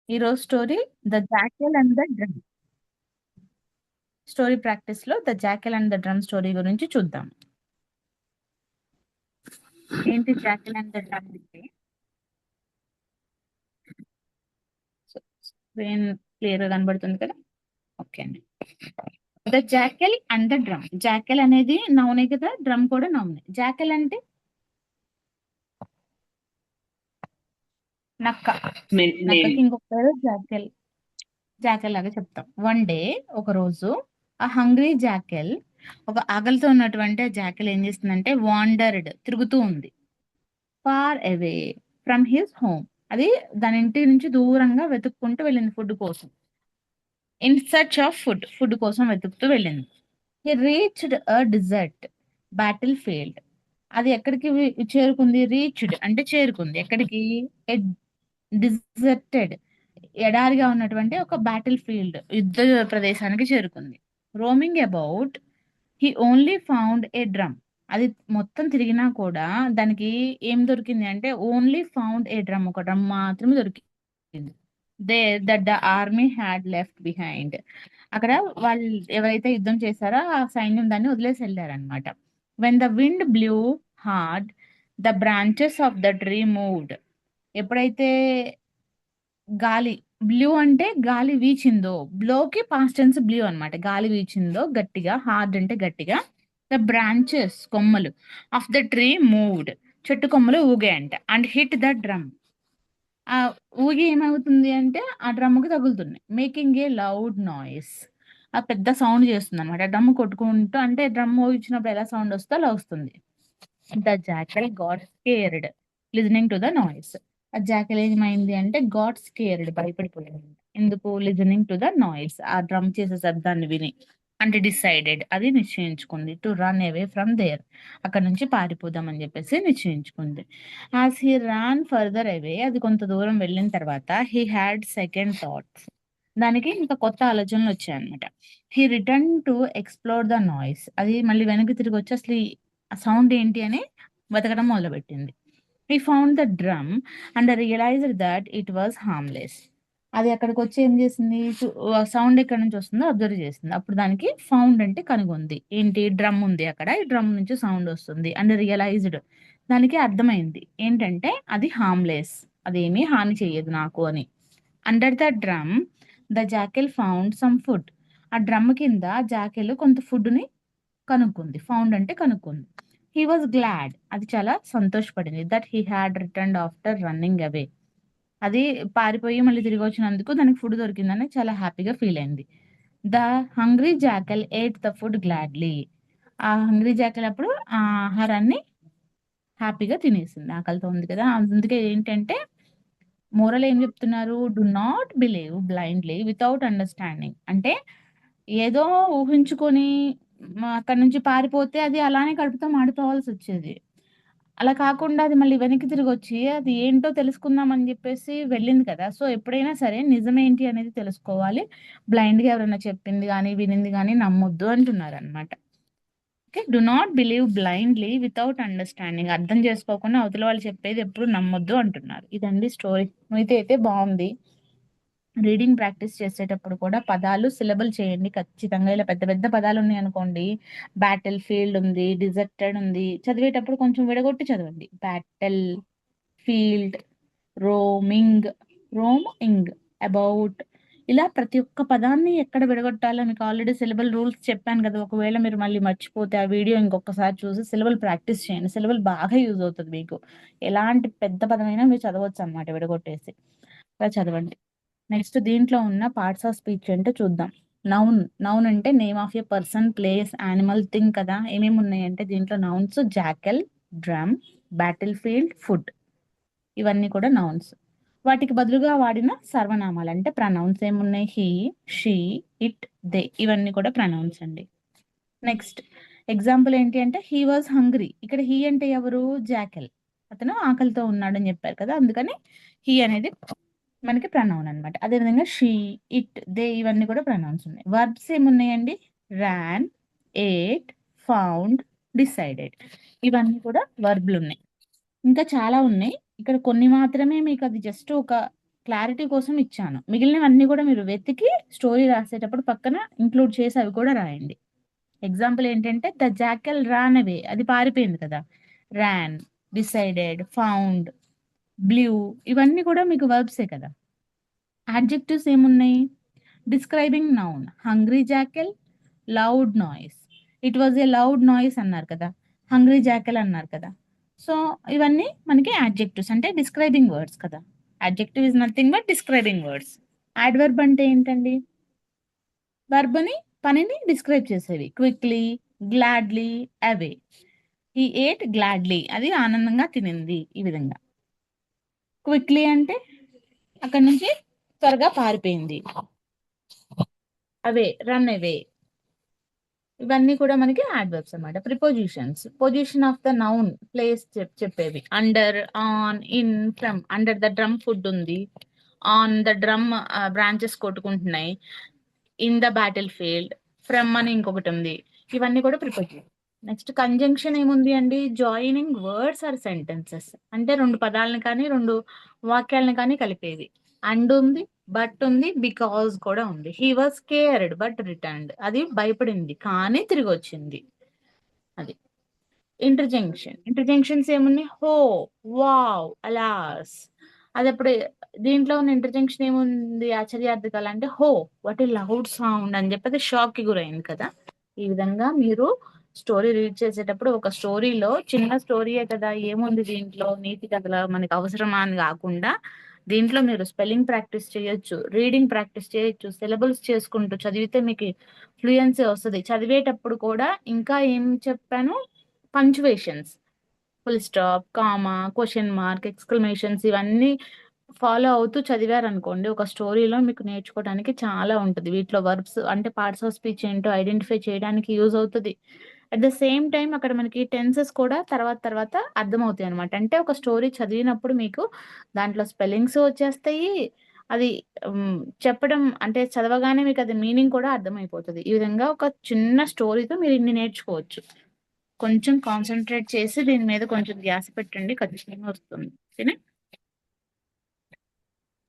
ఈరోజు story the jackal and the drum. Story practice లో the jackal and the drum story గురించి చూద్దాం. ఏంటి జాకెల్ అండ్ ద డ్రమ్ అంటే? స్క్రీన్ క్లియర్ గా కనబడుతుంది కదా? ఓకే అండి. The jackal and the drum. Jackal అనేది నౌనే కదా, డ్రమ్ కూడా నౌనే. జాకెల్ అంటే నక్క. నక్కకి ఇంకొక పేరు జాకెల్. జాకెల్ లాగా చెప్తాం. వన్ డే, ఒక రోజు, ఆ హంగ్రీ జాకెల్, ఒక ఆకలితో ఉన్నటువంటి ఆ జాకెల్ ఏం చేస్తుందంటే వాండర్డ్, తిరుగుతూ ఉంది. Far away from his home. అది దాని ఇంటి నుంచి దూరంగా వెతుక్కుంటూ వెళ్ళింది ఫుడ్ కోసం. In search of food, food కోసం వెతుకుతూ వెళ్ళింది. He reached a desert battle field. అది ఎక్కడికి చేరుకుంది? రీచ్డ్ అంటే చేరుకుంది. ఎక్కడికి? డిజర్టెడ్, ఎడారిగా ఉన్నటువంటి ఒక బ్యాటిల్ ఫీల్డ్, యుద్ధ ప్రదేశానికి చేరుకుంది. Roaming about, he only found a drum. అది మొత్తం తిరిగినా కూడా దానికి ఏం దొరికింది అంటే ఓన్లీ ఫౌండ్ ఏ డ్రమ్, ఒక డ్రమ్ మాత్రమే దొరికింది. They that the army had left behind. అక్కడ వాళ్ళు ఎవరైతే యుద్ధం చేశారో ఆ సైన్యం దాన్ని వదిలేసి వెళ్ళారనమాట. When the wind blew hard, the branches of the tree moved. ఎప్పుడైతే గాలి, బ్లూ అంటే గాలి వీచిందో, బ్లోకి పాస్ట్ టెన్స్ బ్లూ అన్నమాట. గాలి వీచిందో గట్టిగా, హార్డ్ అంటే గట్టిగా, ద బ్రాంచెస్ కొమ్మలు, ఆఫ్ ద ట్రీ మూవ్డ్, చెట్టు కొమ్మలు ఊగాయంట. అండ్ హిట్ ద డ్రమ్, ఆ ఊగి ఏమవుతుంది అంటే ఆ డ్రమ్కి తగులుతుంది. మేకింగ్ ఏ లౌడ్ నాయిస్, ఆ పెద్ద సౌండ్ చేస్తుంది అనమాట. డ్రమ్ కొట్టుకుంటూ, అంటే డ్రమ్ ఊగించినప్పుడు ఎలా సౌండ్ వస్తే అలా వస్తుంది. The jackal got scared listening to the noise. ఆ జాకల్ ఏమైంది అంటే గాట్ స్కేర్డ్, భయపడిపోయింది. ఎందుకు? లిజనింగ్ టు ద నాయిస్, ఆ డ్రమ్ చేసే శబ్దాన్ని విని. అంటే డిసైడెడ్, అది నిశ్చయించుకుంది. To run away from there, అక్కడ నుంచి పారిపోదామని చెప్పేసి నిశ్చయించుకుంది. As he ran further away, అది కొంత దూరం వెళ్ళిన తర్వాత హీ హ్యాడ్ సెకండ్ థాట్స్, దానికి ఇంకా కొత్త ఆలోచనలు వచ్చాయన్నమాట. He return to explore the noise, అది మళ్ళీ వెనక్కి తిరిగి వచ్చి అసలు ఆ సౌండ్ ఏంటి అని వెతకడం మొదలుపెట్టింది. He found the drum and realized that it was harmless. అది అక్కడికి వచ్చి ఏం చేసింది? సౌండ్ ఎక్కడి నుంచి వస్తుందో అబ్జర్వ్ చేసింది. అప్పుడు దానికి ఫౌండ్ అంటే కనుగొంది. ఏంటి? డ్రమ్ ఉంది అక్కడ, ఈ డ్రమ్ నుంచి సౌండ్ వస్తుంది. అండ్ రియలైజ్డ్, దానికి అర్థమైంది ఏంటంటే అది హార్మ్లెస్, అదేమీ హాని చెయ్యదు నాకు అని. Under the drum the jackal found some food. ఆ డ్రమ్ కింద జాకెల్ కొంత ఫుడ్ని కనుక్కుంది. ఫౌండ్ అంటే కనుక్కుంది. హీ వాజ్ గ్లాడ్, అది చాలా సంతోషపడింది. That he had returned after running away, అది పారిపోయి మళ్ళీ తిరిగి వచ్చినందుకు దానికి ఫుడ్ దొరికిందని చాలా హ్యాపీగా ఫీల్ అయింది. The hungry jackal eight the food gladly. ఆ హంగ్రీ జాకల్ అప్పుడు ఆ ఆహారాన్ని హ్యాపీగా తినేసింది. ఆకలితో ఉంది కదా. అందుకే ఏంటంటే మోరల్ ఏం చెప్తున్నారు? Do not believe blindly without understanding. అంటే ఏదో ఊహించుకొని అక్కడి నుంచి పారిపోతే అది అలానే కడుపుతో మాడిపోవాల్సి వచ్చేది. అలా కాకుండా అది మళ్ళీ వెనక్కి తిరిగొచ్చి అది ఏంటో తెలుసుకుందామని జెప్పేసి వెళ్ళింది కదా! సో, ఎప్పుడైనా సరే నిజమేంటి అనేది తెలుసుకోవాలి. బ్లైండ్‌గా ఎవరైనా చెప్పింది గాని, వినింది గాని నమ్మొద్దు అంటున్నారనమాట. Okay. Do not believe blindly without understanding. అర్థం చేసుకోకుండా అవతల వాళ్ళు చెప్పేది ఎప్పుడు నమ్మొద్దు అంటున్నారు. ఇదండి స్టోరీ. అయితే బావుంది. రీడింగ్ ప్రాక్టీస్ చేసేటప్పుడు కూడా పదాలు సిలబుల్ చేయండి ఖచ్చితంగా. ఇలా పెద్ద పెద్ద పదాలున్నాయనుకోండి, బ్యాటిల్ ఫీల్డ్ ఉంది, డిజర్టెడ్ ఉంది. చదివేటప్పుడు కొంచెం విడగొట్టి చదవండి. Battle field, roaming, roaming, about, ఇలా ప్రతి ఒక్క పదాన్ని ఎక్కడ విడగొట్టాలో మీకు ఆల్రెడీ సిలబల్ రూల్స్ చెప్పాను కదా! ఒకవేళ మీరు మళ్ళీ మర్చిపోతే ఆ వీడియో ఇంకొకసారి చూసి సిలబల్ ప్రాక్టీస్ చేయండి. సిలబల్ బాగా యూజ్ అవుతది మీకు. ఎలాంటి పెద్ద పదమైనా మీరు చదవొచ్చనమాట విడగొట్టేసి. అలా చదవండి. నెక్స్ట్ దీంట్లో ఉన్న పార్ట్స్ ఆఫ్ స్పీచ్ ఏంటో చూద్దాం. నౌన్, నౌన్ అంటే name of a person, place, animal, thing కదా! ఏమేమి ఉన్నాయంటే దీంట్లో nouns jackal, drum, battle field, food, ఇవన్నీ కూడా నౌన్స్. వాటికి బదులుగా వాడిన సర్వనామాలు అంటే ప్రనౌన్స్ ఏమున్నాయి? హీ, షీ, ఇట్, దే, ఇవన్నీ కూడా ప్రనౌన్స్ అండి. నెక్స్ట్ ఎగ్జాంపుల్ ఏంటి అంటే హీ వాజ్ హంగ్రీ. ఇక్కడ హీ అంటే ఎవరు? జాకెల్. అతను ఆకలితో ఉన్నాడని చెప్పారు కదా! అందుకని హీ అనేది మనకి ప్రనౌన్ అనమాట. అదేవిధంగా షీ, ఇట్, దే, ఇవన్నీ కూడా ప్రనౌన్స్ ఉన్నాయి. వర్బ్స్ ఏమున్నాయండి? రాన్, ఏట్, ఫౌండ్, డిసైడెడ్, ఇవన్నీ కూడా వర్బ్‌లున్నాయి. ఇంకా చాలా ఉన్నాయి. ఇక్కడ కొన్ని మాత్రమే మీకు అది జస్ట్ ఒక క్లారిటీ కోసం ఇచ్చాను. మిగిలినవన్నీ కూడా మీరు వెతికి స్టోరీ రాసేటప్పుడు పక్కన ఇంక్లూడ్ చేసి అవి కూడా రాయండి. ఎగ్జాంపుల్ ఏంటంటే ద జాకెల్ రాన్ అవే, అది పారిపోయింది కదా. ర్యాన్, డిసైడెడ్, ఫౌండ్, బ్లూ, ఇవన్నీ కూడా మీకు వర్బ్సే కదా. యాడ్జెక్టివ్స్ ఏమున్నాయి? Describing noun, hungry jackal, loud noise. It was a loud noise అన్నారు కదా, హంగ్రీ జాకెల్ అన్నారు కదా. సో ఇవన్నీ మనకి యాడ్జెక్టివ్స్ అంటే డిస్క్రైబింగ్ వర్డ్స్ కదా. Adjective is nothing but describing words. Adverb అంటే ఏంటండి? వర్బ్ని, పనిని డిస్క్రైబ్ చేసేవి. క్విక్లీ, గ్లాడ్లీ, అవే. ఈ ఏట్ గ్లాడ్లీ, అది ఆనందంగా తినింది, ఈ విధంగా. క్విక్లీ అంటే అక్కడి నుంచి త్వరగా పారిపోయింది. Away, run away. ఇవన్నీ కూడా మనకి యాడ్వర్బ్స్ అన్నమాట. Prepositions, position of the noun, place చెప్పేవి. Under, on, in, from. Under the drum food ఉంది, ఆన్ ద డ్రమ్ బ్రాంచెస్ కొట్టుకుంటున్నాయి, in the battlefield, from అని ఇంకొకటి ఉంది. ఇవన్నీ కూడా ప్రిపోజిషన్. నెక్స్ట్ కంజంక్షన్ ఏముంది అండి? జాయినింగ్ వర్డ్స్ ఆర్ సెంటెన్సెస్, అంటే రెండు పదాలను కానీ రెండు వాక్యాలను కానీ కలిపేది. అండ్ ఉంది, బట్ ఉంది, బికాజ్ కూడా ఉంది. He was scared but returned, అది భయపడింది కానీ తిరిగి వచ్చింది. అది ఇంటర్జంక్షన్. ఇంటర్జంక్షన్స్ ఏమున్నాయి? హో, వావ్, అలాస్. అది అప్పుడు దీంట్లో ఉన్న ఇంటర్జంక్షన్ ఏముంది? ఆశ్చర్యార్థకాలు అంటే హో, వాట్ ఏ లౌడ్ సౌండ్ అని చెప్పి అది షాక్ కి గురైంది కదా. ఈ విధంగా మీరు స్టోరీ రీడ్ చేసేటప్పుడు ఒక స్టోరీలో చిన్న స్టోరీయే కదా, ఏముంది దీంట్లో నీతి కథల మనకి అవసరమా అని కాకుండా దీంట్లో మీరు స్పెల్లింగ్ ప్రాక్టీస్ చేయొచ్చు, రీడింగ్ ప్రాక్టీస్ చేయొచ్చు, సిలబుల్స్ చేసుకుంటూ చదివితే మీకు ఫ్లూయెన్సీ వస్తుంది. చదివేటప్పుడు కూడా ఇంకా ఏం చెప్పాను? Punctuations, full stop, comma, question mark, exclamations, ఇవన్నీ ఫాలో అవుతూ చదివారనుకోండి ఒక స్టోరీలో మీకు నేర్చుకోవడానికి చాలా ఉంటుంది. వీటిలో వర్బ్స్ అంటే పార్ట్స్ ఆఫ్ స్పీచ్ ఏంటో ఐడెంటిఫై చేయడానికి యూజ్ అవుతుంది. అట్ ద సేమ్ టైం అక్కడ మనకి టెన్సెస్ కూడా తర్వాత తర్వాత అర్థమవుతాయి అనమాట. అంటే ఒక స్టోరీ చదివినప్పుడు మీకు దాంట్లో స్పెల్లింగ్స్ వచ్చేస్తాయి. అది చెప్పడం అంటే చదవగానే మీకు అది మీనింగ్ కూడా అర్థమైపోతుంది. ఈ విధంగా ఒక చిన్న స్టోరీతో మీరు ఇన్ని నేర్చుకోవచ్చు. కొంచెం కాన్సన్ట్రేట్ చేసి దీని మీద కొంచెం ధ్యాస పెట్టండి, ఖచ్చితంగా వస్తుంది. ఓకేనా?